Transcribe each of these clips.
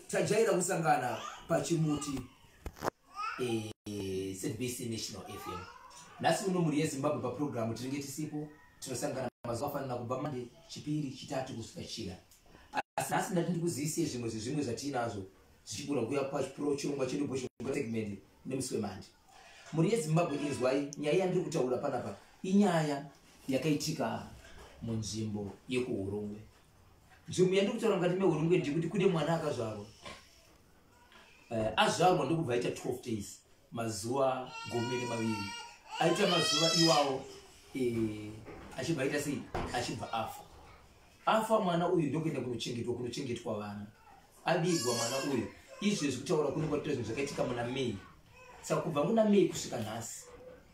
tajaira kusangana pachimuti ZBC National FM. Nasi uno muri Zimbabwe pa program tinenge tisipo tinosangana mazuva afanana kubva Monday chipiri chitatu kusvika china. Asi ndati ndikuzivise zvimwe zvatinazo zvichigona kuuya pachipro chirongwa chedu bhushonga segment nemusi weMonday. Muri Zimbabwe izwai nyaya yandiri kutaura panapa inyaya yakaitika munzvimbo yekuhurungwe. Nzvimbo yandiri kutaura ngati mehurungwe ndikuti kune mwana akazvarwa. Azvarwa ndokubva aita 12 days, mazuva 12. Aita mazuva iwawo achibva aita sei, achibva afa mwana uyu ndokuenda kunochengetwa vana. Abigwa mwana uyu. Izvezvi kutaura kuno kwatira zvinhu zvakaitika muna May. Saka kubva muna May kusvika nhasi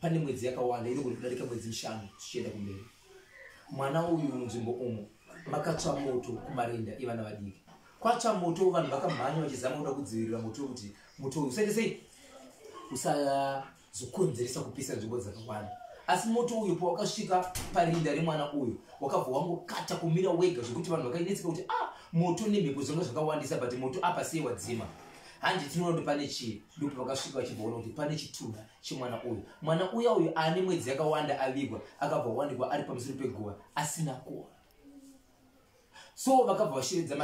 pane mwedzi yakawanda iri kudarika mwedzi 5 tichienda kumberi. Mwana uyu munzvimbo umo makatsva moto kumarinda ivana vadiki. Kwatsva moto vanhu vakamhanya vachizama kuda kudzivirira moto kuti moto uyu usaite sei usazokonzeresa kupisa nzvimbo dzakawanda. Asi moto uyu pawakasvika parinda remwana uyu wakabva wangokata kumira wega zvekuti vanhu vakainetseka kuti moto nemhepo zvanga zvakawandisa but moto apa sei wadzima. Handi tinoona kuti pane chii ndipo vakasvika vachibvaona kuti pane chitunha chemwana uyu. Mwana uyu ane mwedzi yakawanda avigwa akabva wanikwa ari pamusoro peguva asina kuwa. So vakabva vasheredza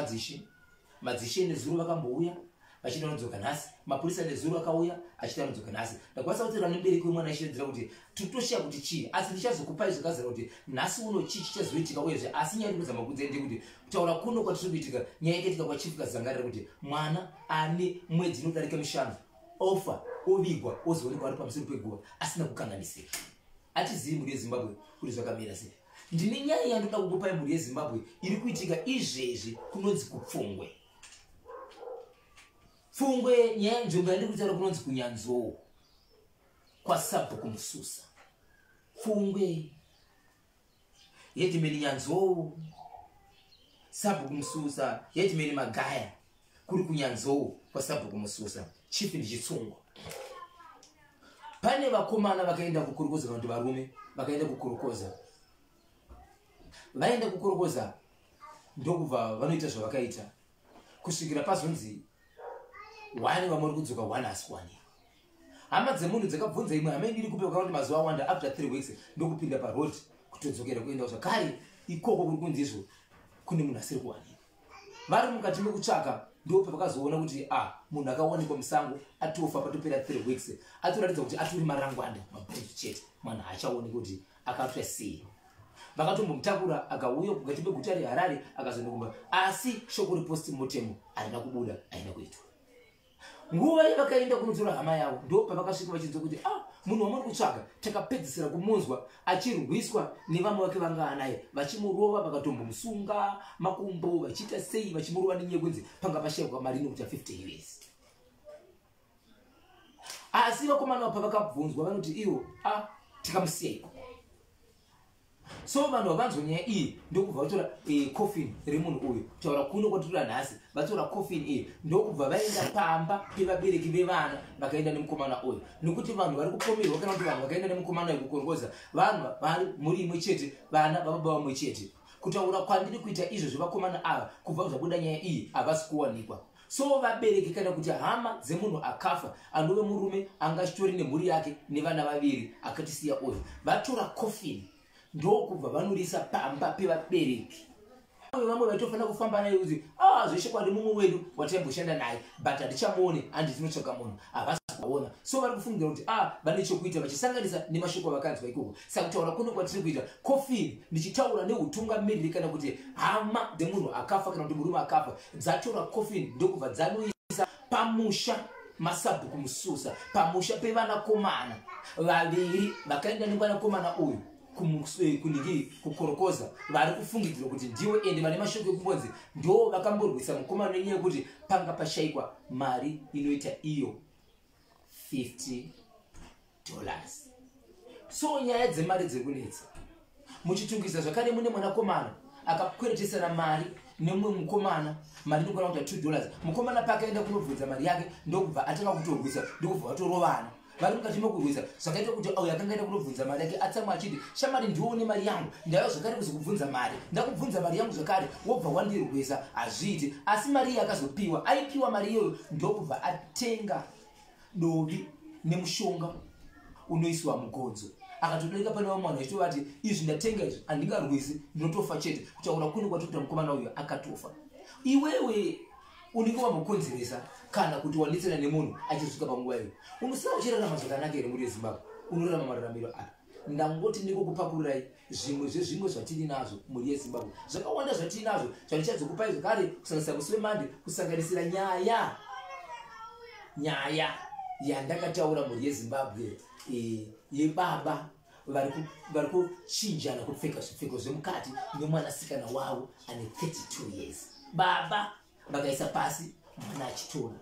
madzishi nezuro vakambouya vachida nodzoka nhasi. Mapurisa nezuro akauya achida nodzoka nhasi. Ndakwanisa kuti mubereki wemwana achiredzera kuti totoshiya kuti chii, asi ndichazokupai zvakazara kuti nhasi uno chii chichazoitika uyezve. Asi nyaya ndikuzama kudzende kuti kutaura kuno kwatiri kuitika nyaya yakaitika kwachifika zangarira kuti mwana ane mwedzi inodarika 5 ofa ovigwa ozoonekwa ari pamusoro peguva asina kukanganisika. Atizivi muri yeZimbabwe kuti zvakamira sei. Ndine nyaya yandoda kukupai muri yeZimbabwe iri kuitika izvezvi kunonzi kupfungwe. Pfungwe nyaya nzvimbo yandiri kutaura kunonzi kunyanzou kwasabho kumususa. Pfungwe yedimeni nyanzou sabho kumususa yedimeni magaya kuri kunyanzou kwasabho kumususa. Chipi ndichitsungwa. Pane vakomana vakaenda kukorokoza vanhu varume vakaenda kukorokoza. Vaenda kukorokoza ndokubva vanoita zvavakaita kusvikira pazonzi wani vamori kudzoka wani aswani. Hama dzemunhu dzakabvunza imwe hama indiri kupewa kuti mazuva awanda after 3 weeks ndokupinda paroad kutodzokera kuenda zvakare ikoko kuri kunzizvo kune munhu asiri kuwanikwa. Vari mukati mekutsvaka ndipo pavakazoona kuti munhu akawanikwa musango atofa patopera 3 weeks atoratidza kuti atori marangwanda mabhonzo chete mwana haachaonekwi kuti akatsva sei. Vakatombomutakura akauya kugati peguta reHarare akazondokumba, asi shoko repostmortem haina kubuda, haina kuitwa. Nguva yavakaenda kunotora hama yavo ndo pavakasvika vachinzwa kuti munhu wamuri kutsvaga takapedzisira kumunzwa achirwiswa nevamwe vake vanga naye vachimurova vakatombomusunga makumbo vachiita sei vachimurova nenyaya kunzi panga pashayikwa mari inokuita 50 years. Asi vakomana pavakabvunzwa vanoti ivo tikamusiyaiko. So vanhu vavanzwa nyaya iyi ndokubva vatora coffin remunhu uyu. Kutaura kuno kwatira nhasi vatora coffin iyi ndokubva vaenda pamba pevabereki vevana vakaenda nemukomana uyu. Nekuti vanhu vari kupomerwa kana kuti vanhu vakaenda nemukomana uyu kukorokoza vanhu vari muri imwe chete vana vababa vamwe chete. Kutaura kwandiri kuita izvo zvevakomana ava kubva zvabuda nyaya iyi havasi kuwanikwa. So vabereki kana kuti hama dzemunhu akafa andove murume anga achitori nemhuri yake nevana vaviri akatisiya uyu vatora coffin ndokubva vanorisa pamba pevabereki. Vamwe vaitofanira kufamba naye kuti zveshe kwadi mumwe wedu wataimboshanda naye but hatichamuone handi tinotsvaka munhu havasi kuona. So vari kufungira kuti vane chokuita vachisanganisa nemashoko avakanzwa ikoko. Saka kutaura kuno kwatiri kuita coffin ndichitaura neutungamiriri kana kuti hama dzemunhu akafa kana kuti murume akafa dzatora coffin ndokubva dzanoisa pamusha masabho kumususa pamusha pevanakomana vaviri vakaenda nemwanakomana uyu kukorokoza vari kufungidzirwa kuti ndiwo ende vane mashoko ekumbonzi ndo vakamborwisa mukomana nenyaya yekuti panga pashayikwa mari inoita iyo $50. So nyaya dzemari dziri kunetsa muchitungisa zvakare mune mwanakomana akakweretesana mari nemumwe mukomana mari inogona kuita $2. Mukomana pakaenda kunobvunza mari yake ndokubva atanga kutorwisa ndokubva vatorovana. vari mukati mokurwisa zvakaita kuti auyo akangaita kunobvunza mari yake atsamwa achiti shamari ndione mari yangu ndaiva zvakare kuzokubvunza mari ndakubvunza mari yangu zvakare wobva wandirwisa hazviiti asi mari iyi akazopiwa aipiwa mari iyoyo ndokubva atenga dovi nemushonga unoiswa mugonzo akatodeka pane vamwe vanhu achitova ati izvi ndatenga izvi handingarwisi ndinotofa chete kutaura kuni kwatokuta mukomana uyo akatofa iwewe unenge wamukonzeresa kana kuti wanetsera nemunhu achizvika panguva iyo unosara uchirarama zvakanaka here muri yezimbabwe unorarama mararamiro aya ndangoti ndikokupakurirai zvimwe zvezvimwe zvatiri nazvo muri yezimbabwe zvakawanda zvatiri nazvo zvandichadzokupai zvakare kusanganisira musi wemande kusanganisira nyaya yandakataura muri yezimbabwe yebaba vari kuchinjana kupfeka zvipfeko zvemukati nemwanasikana wavo ane 32 years baba vakaisa pasi mwana achitora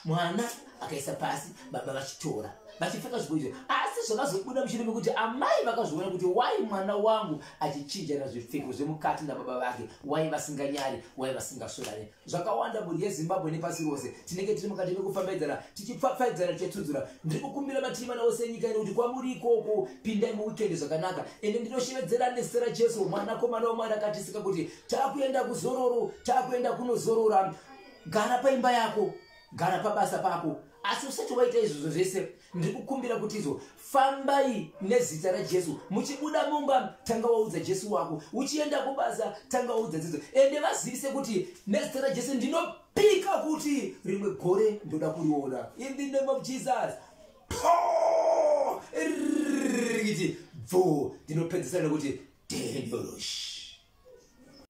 mwana akaisa pasi baba vachitora vachipfeka zvipo izvo asi zvakazobuda mushure mekuti amai vakazviona kuti wai mwana wangu achichinjana zvipfeko zvemukati nababa vake wai vasinganyari wai vasingasvorane zvakawanda muri yezimbabwe nepasi rose tinenge tiri mukati mekufambaidzana tichipfapfaidzana tichitudzura ndiri kukumbira matimana ose enyika ino kuti kwamuri ikoko pindai muwikendi zvakanaka ende ndinoshevedzera nezita rajesu mwanakomana wamwari akatisika kuti taakuenda kuzororo taakuenda kunozorora gara paimba yako gara pabasa pako asi usati waita izvozvo zvese ndiri kukumbira kuti izvo fambai nezita rajesu muchibuda mumba tanga waudza jesu wako uchienda kubasa tanga waudza dzidzo ende vazivise kuti nezita rajesu ndinopika kuti rimwe gore ndoda kuriona in the name of jesus rikiti bvo ndinopedzisana kuti denyorosh